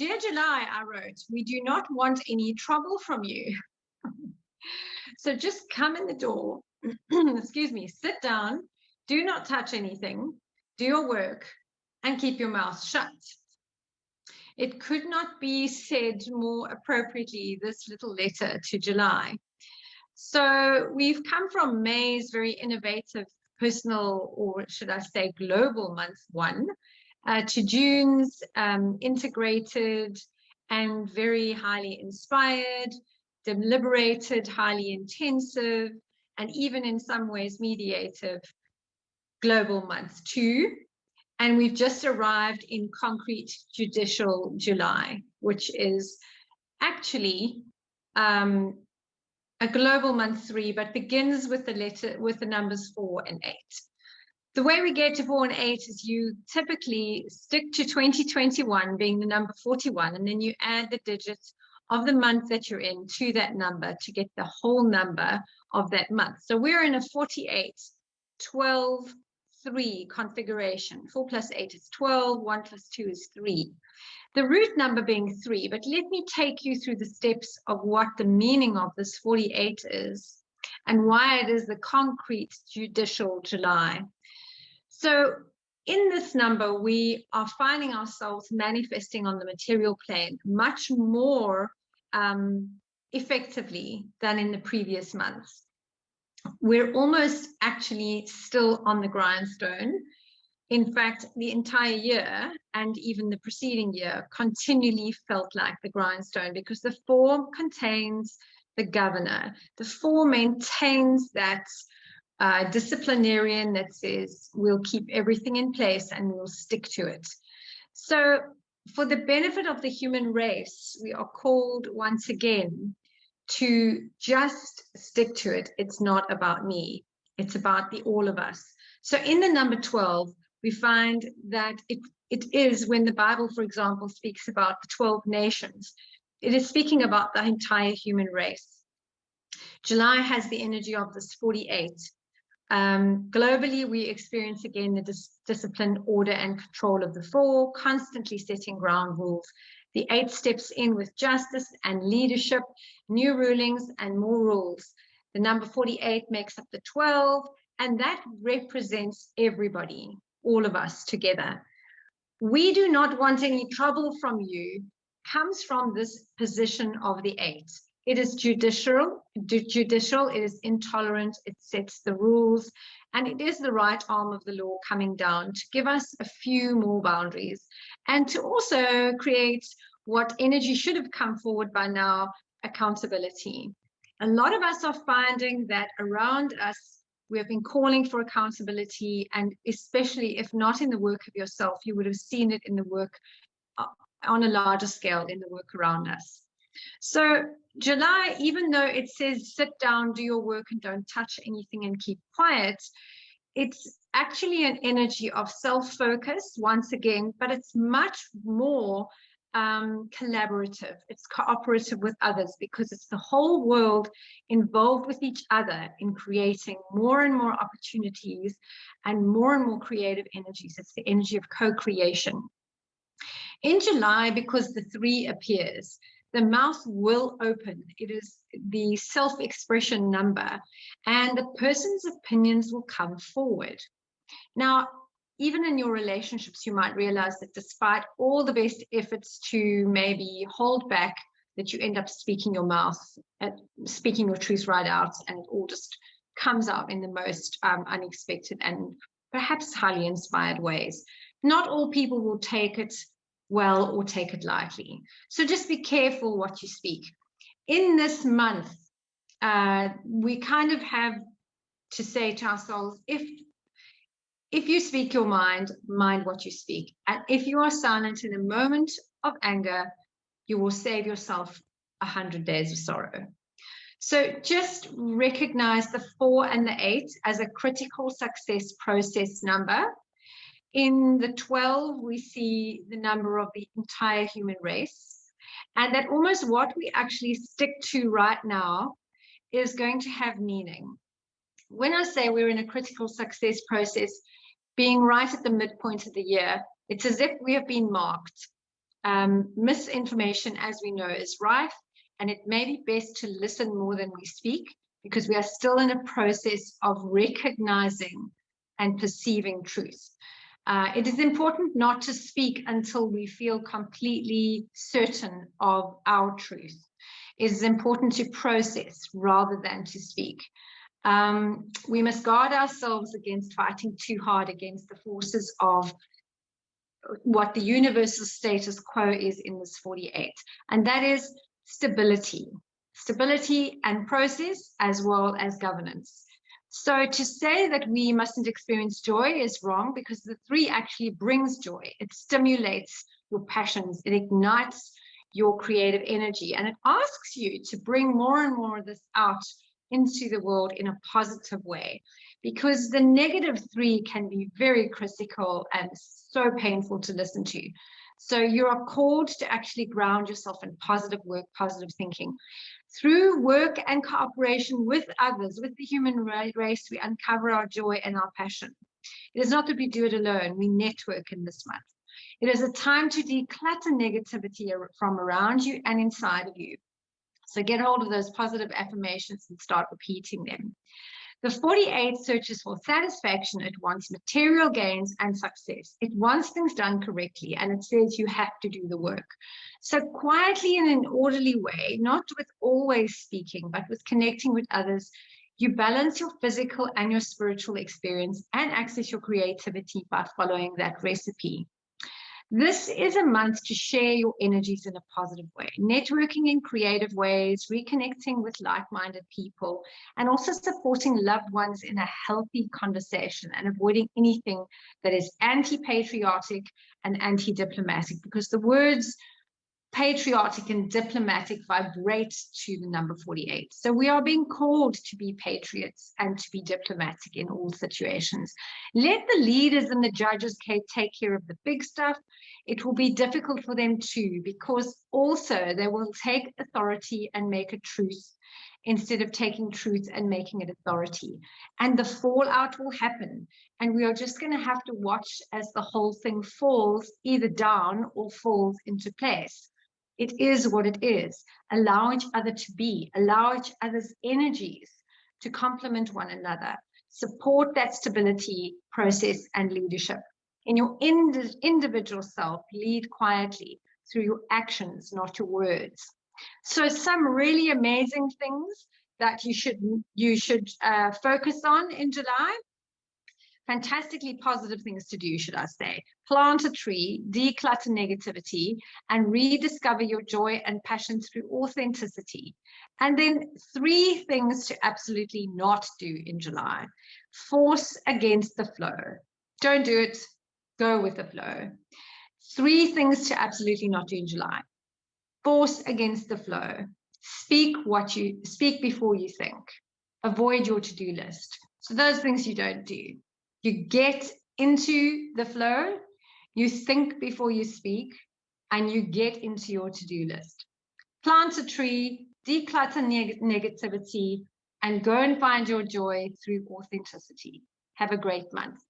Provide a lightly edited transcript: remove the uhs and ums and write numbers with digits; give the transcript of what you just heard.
Dear July, I wrote, we do not want any trouble from you. So just come in the door, excuse me, sit down, do not touch anything, do your work, and keep your mouth shut. It could not be said more appropriately, this little letter to July. So we've come from May's very innovative personal, or should I say global month one, to June's integrated and very highly inspired, deliberated, highly intensive, and even in some ways mediative global month two. And we've just arrived in concrete judicial July, which is actually a global month three, but begins with the numbers 4 and 8. The way we get to 4 and 8 is you typically stick to 2021 being the number 41, and then you add the digits of the month that you're in to that number to get the whole number of that month. So we're in a 48, 12, 3 configuration. 4 plus 8 is 12, 1 plus 2 is 3. The root number being 3, but let me take you through the steps of what the meaning of this 48 is and why it is the concrete judicial July. So in this number, we are finding ourselves manifesting on the material plane much more effectively than in the previous months. We're almost actually still on the grindstone. In fact, the entire year and even the preceding year continually felt like the grindstone because the 4 contains the governor. The 4 maintains that disciplinarian that says we'll keep everything in place and we'll stick to it. So for the benefit of the human race, we are called once again to just stick to it. It's not about me. It's about the all of us. So in the number 12, we find that it is when the Bible, for example, speaks about the 12 nations, it is speaking about the entire human race. July has the energy of this 48. Globally, we experience again the discipline, order, and control of the 4, constantly setting ground rules. The 8 steps in with justice and leadership, new rulings, and more rules. The number 48 makes up the 12, and that represents everybody, all of us together. We do not want any trouble from you, comes from this position of the 8. It is judicial, it is intolerant, it sets the rules, and it is the right arm of the law coming down to give us a few more boundaries and to also create what energy should have come forward by now, accountability. A lot of us are finding that around us, we have been calling for accountability, and especially if not in the work of yourself, you would have seen it in the work on a larger scale in the work around us. So July, even though it says sit down, do your work and don't touch anything and keep quiet, it's actually an energy of self-focus once again, but it's much more collaborative. It's cooperative with others because it's the whole world involved with each other in creating more and more opportunities and more creative energies. It's the energy of co-creation. In July, because the 3 appears, the mouth will open. It is the self-expression number, and the person's opinions will come forward. Now, even in your relationships, you might realize that despite all the best efforts to maybe hold back, that you end up speaking your mouth, speaking your truth right out, and it all just comes out in the most unexpected and perhaps highly inspired ways. Not all people will take it well or take it lightly. So just be careful what you speak. In this month, we kind of have to say to ourselves, if you speak your mind, mind what you speak. And if you are silent in a moment of anger, you will save yourself 100 days of sorrow. So just recognize the 4 and the 8 as a critical success process number. In the 12, we see the number of the entire human race, and that almost what we actually stick to right now is going to have meaning. When I say we're in a critical success process, being right at the midpoint of the year, it's as if we have been marked. Misinformation, as we know, is rife, and it may be best to listen more than we speak, because we are still in a process of recognizing and perceiving truth. It is important not to speak until we feel completely certain of our truth. It is important to process rather than to speak. We must guard ourselves against fighting too hard against the forces of what the universal status quo is in this 48, and that is stability and process, as well as governance. So to say that we mustn't experience joy is wrong, because the 3 actually brings joy. It stimulates your passions, it ignites your creative energy, and it asks you to bring more and more of this out into the world in a positive way, because the negative 3 can be very critical and so painful to listen to. So you are called to actually ground yourself in positive work, positive thinking. Through work and cooperation with others, with the human race, we uncover our joy and our passion. It is not that we do it alone, we network in this month. It is a time to declutter negativity from around you and inside of you. So get hold of those positive affirmations and start repeating them. The 48 searches for satisfaction. It wants material gains and success. It wants things done correctly, and it says you have to do the work. So quietly, in an orderly way, not with always speaking, but with connecting with others, you balance your physical and your spiritual experience and access your creativity by following that recipe. This is a month to share your energies in a positive way, networking in creative ways, reconnecting with like-minded people, and also supporting loved ones in a healthy conversation and avoiding anything that is anti-patriotic and anti-diplomatic, because the words patriotic and diplomatic vibrate to the number 48. So we are being called to be patriots and to be diplomatic in all situations. Let the leaders and the judges take care of the big stuff. It will be difficult for them too, because also they will take authority and make it truth instead of taking truth and making it authority. And the fallout will happen. And we are just going to have to watch as the whole thing falls either down or falls into place. It is what it is. Allow each other to be, allow each other's energies to complement one another. Support that stability, process, and leadership. In your individual self, lead quietly through your actions, not your words. So some really amazing things that you should focus on in July. Fantastically positive things to do, should I say. Plant a tree, declutter negativity, and rediscover your joy and passion through authenticity. And then 3 things to absolutely not do in July. Force against the flow. Don't do it. Go with the flow. 3 things to absolutely not do in July. Force against the flow. Speak before you think. Avoid your to-do list. So those things you don't do. You get into the flow, you think before you speak, and you get into your to-do list. Plant a tree, declutter negativity, and go and find your joy through authenticity. Have a great month.